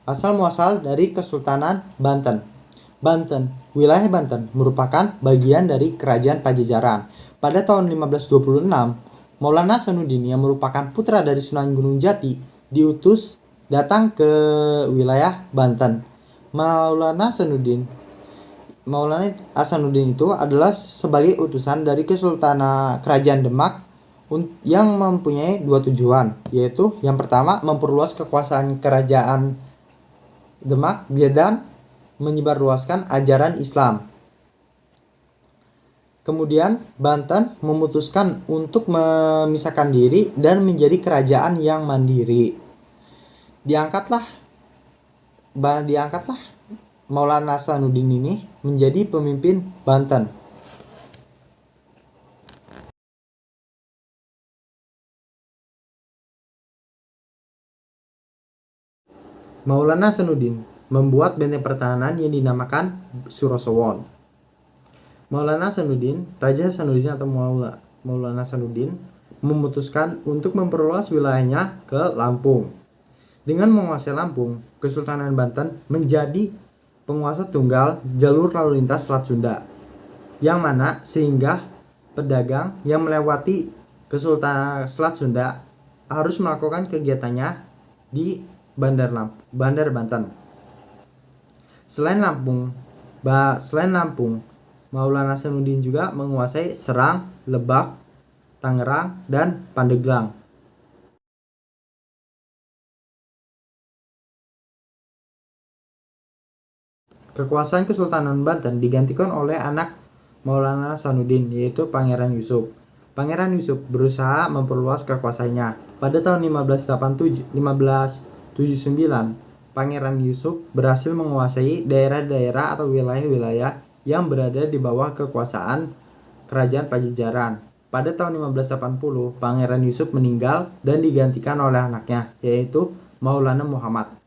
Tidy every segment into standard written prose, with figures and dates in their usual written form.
asal muasal dari Kesultanan Banten. Wilayah Banten merupakan bagian dari Kerajaan Pajajaran. Pada tahun 1526, Maulana Hasanuddin yang merupakan putra dari Sunan Gunung Jati diutus datang ke wilayah Banten. Maulana Hasanuddin itu adalah sebagai utusan dari Kesultanan Kerajaan Demak yang mempunyai dua tujuan, yaitu yang pertama memperluas kekuasaan kerajaan Demak dan menyebarluaskan ajaran Islam. Kemudian Banten memutuskan untuk memisahkan diri dan menjadi kerajaan yang mandiri. Diangkatlah Maulana Hasanuddin ini menjadi pemimpin Banten. Maulana Hasanuddin membuat benteng pertahanan yang dinamakan Surosowon. Maulana Hasanuddin, Raja Hasanuddin atau Maulana Hasanuddin memutuskan untuk memperluas wilayahnya ke Lampung. Dengan menguasai Lampung, Kesultanan Banten menjadi penguasa tunggal jalur lalu lintas Selat Sunda, yang mana sehingga pedagang yang melewati Kesultanan Selat Sunda harus melakukan kegiatannya di Bandar Banten. Selain Lampung, Maulana Hasanuddin juga menguasai Serang, Lebak, Tangerang, dan Pandeglang. Kekuasaan Kesultanan Banten digantikan oleh anak Maulana Hasanuddin, yaitu Pangeran Yusuf. Pangeran Yusuf berusaha memperluas kekuasaannya. Pada tahun 1579, Pangeran Yusuf berhasil menguasai daerah-daerah atau wilayah-wilayah yang berada di bawah kekuasaan Kerajaan Pajajaran. Pada tahun 1580, Pangeran Yusuf meninggal dan digantikan oleh anaknya, yaitu Maulana Muhammad.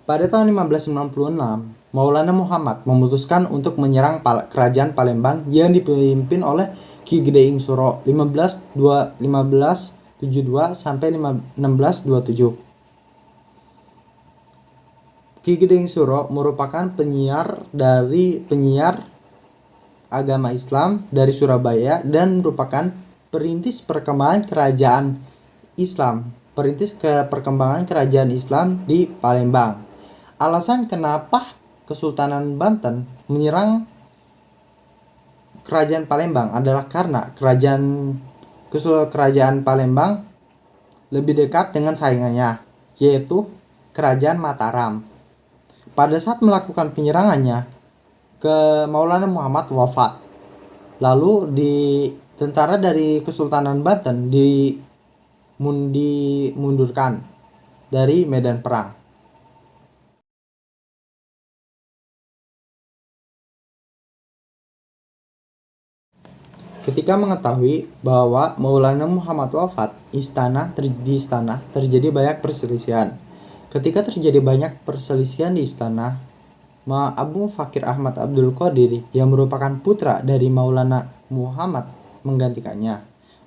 Pada tahun 1596, Maulana Muhammad memutuskan untuk menyerang Kerajaan Palembang yang dipimpin oleh Ki Gede Ing Suro 1572 sampai 1627. Ki Gede Ing Suro merupakan penyiar agama Islam dari Surabaya dan merupakan perintis perkembangan kerajaan Islam di Palembang. Alasan kenapa Kesultanan Banten menyerang Kerajaan Palembang adalah karena kerajaan Palembang lebih dekat dengan saingannya, yaitu Kerajaan Mataram. Pada saat melakukan penyerangannya, Maulana Muhammad wafat. Lalu tentara dari Kesultanan Banten dimundurkan dari medan perang. Ketika mengetahui bahwa Maulana Muhammad wafat, di istana terjadi banyak perselisihan. Ketika terjadi banyak perselisihan di istana, Abu Fakir Ahmad Abdul Qadir yang merupakan putra dari Maulana Muhammad menggantikannya.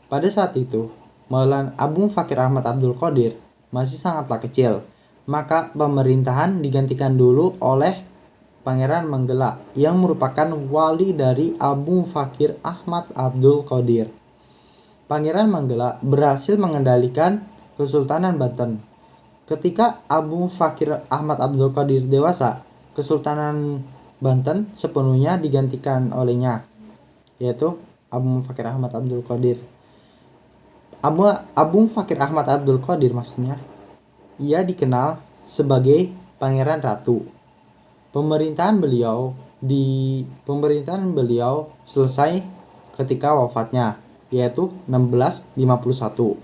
Pada saat itu, Maulana Abu Fakir Ahmad Abdul Qadir masih sangatlah kecil, maka pemerintahan digantikan dulu oleh Pangeran Manggala yang merupakan wali dari Abu Fakir Ahmad Abdul Qadir. Pangeran Manggala berhasil mengendalikan Kesultanan Banten. Ketika Abu Fakir Ahmad Abdul Qadir dewasa, Kesultanan Banten sepenuhnya digantikan olehnya, yaitu Abu Fakir Ahmad Abdul Qadir. Abu Fakir Ahmad Abdul Qadir maksudnya, ia dikenal sebagai Pangeran Ratu. Pemerintahan beliau selesai ketika wafatnya, yaitu 1651.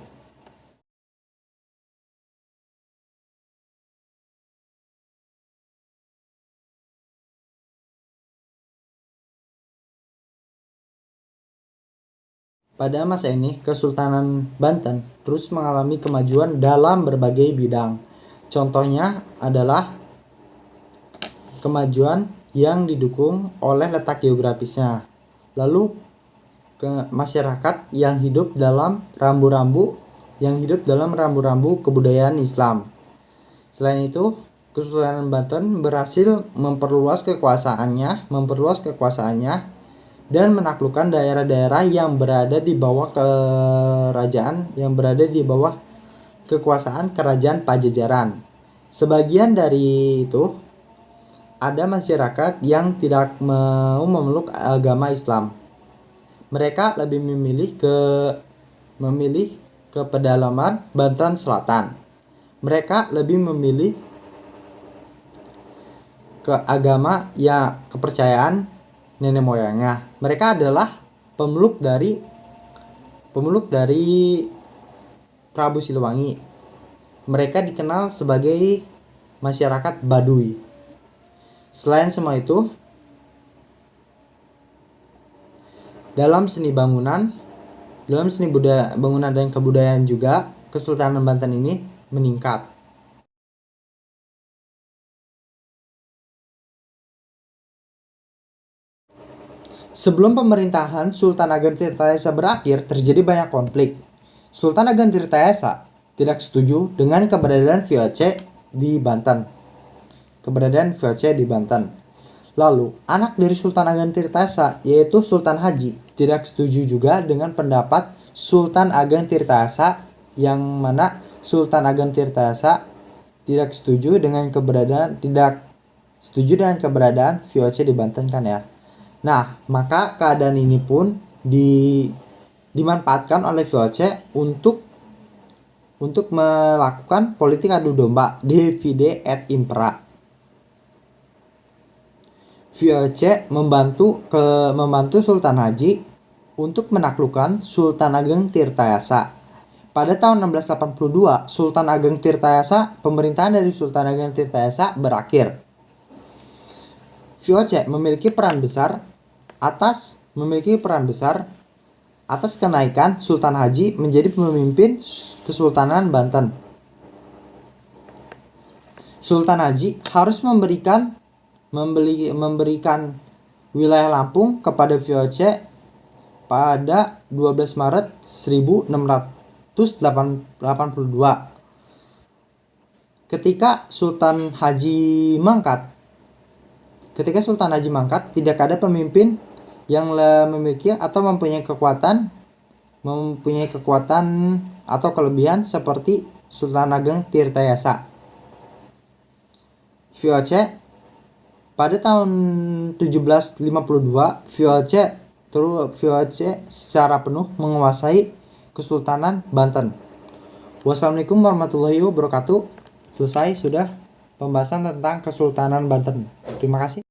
Pada masa ini, Kesultanan Banten terus mengalami kemajuan dalam berbagai bidang. Contohnya adalah kemajuan yang didukung oleh letak geografisnya. Lalu masyarakat yang hidup dalam rambu-rambu kebudayaan Islam. Selain itu, Kesultanan Banten berhasil memperluas kekuasaannya dan menaklukkan daerah-daerah yang berada di bawah kekuasaan kerajaan Pajajaran. Sebagian dari itu ada masyarakat yang tidak mau memeluk agama Islam. Mereka lebih memilih ke pedalaman Banten Selatan. Mereka lebih memilih ke agama kepercayaan nenek moyangnya. Mereka adalah pemeluk dari Prabu Siliwangi. Mereka dikenal sebagai masyarakat Baduy. Selain semua itu, dalam seni bangunan dan kebudayaan juga, Kesultanan Banten ini meningkat. Sebelum pemerintahan Sultan Ageng Tirtayasa berakhir, terjadi banyak konflik. Sultan Ageng Tirtayasa tidak setuju dengan keberadaan VOC di Banten. Lalu, anak dari Sultan Ageng Tirtayasa, yaitu Sultan Haji, tidak setuju juga dengan pendapat Sultan Ageng Tirtayasa, yang mana Sultan Ageng Tirtayasa tidak setuju dengan keberadaan VOC di Banten kan ya. Nah, maka keadaan ini pun dimanfaatkan oleh VOC untuk melakukan politik adu domba, divide et impera. VOC membantu Sultan Haji untuk menaklukkan Sultan Ageng Tirtayasa. Pada tahun 1682, pemerintahan dari Sultan Ageng Tirtayasa berakhir. VOC memiliki peran besar atas kenaikan Sultan Haji menjadi pemimpin Kesultanan Banten. Sultan Haji harus memberikan wilayah Lampung kepada VOC pada 12 Maret 1682. Ketika Sultan Haji mangkat, tidak ada pemimpin yang memiliki atau mempunyai kekuatan atau kelebihan seperti Sultan Ageng Tirtayasa. VOC pada tahun 1752, VOC secara penuh menguasai Kesultanan Banten. Wassalamualaikum warahmatullahi wabarakatuh. Selesai sudah pembahasan tentang Kesultanan Banten. Terima kasih.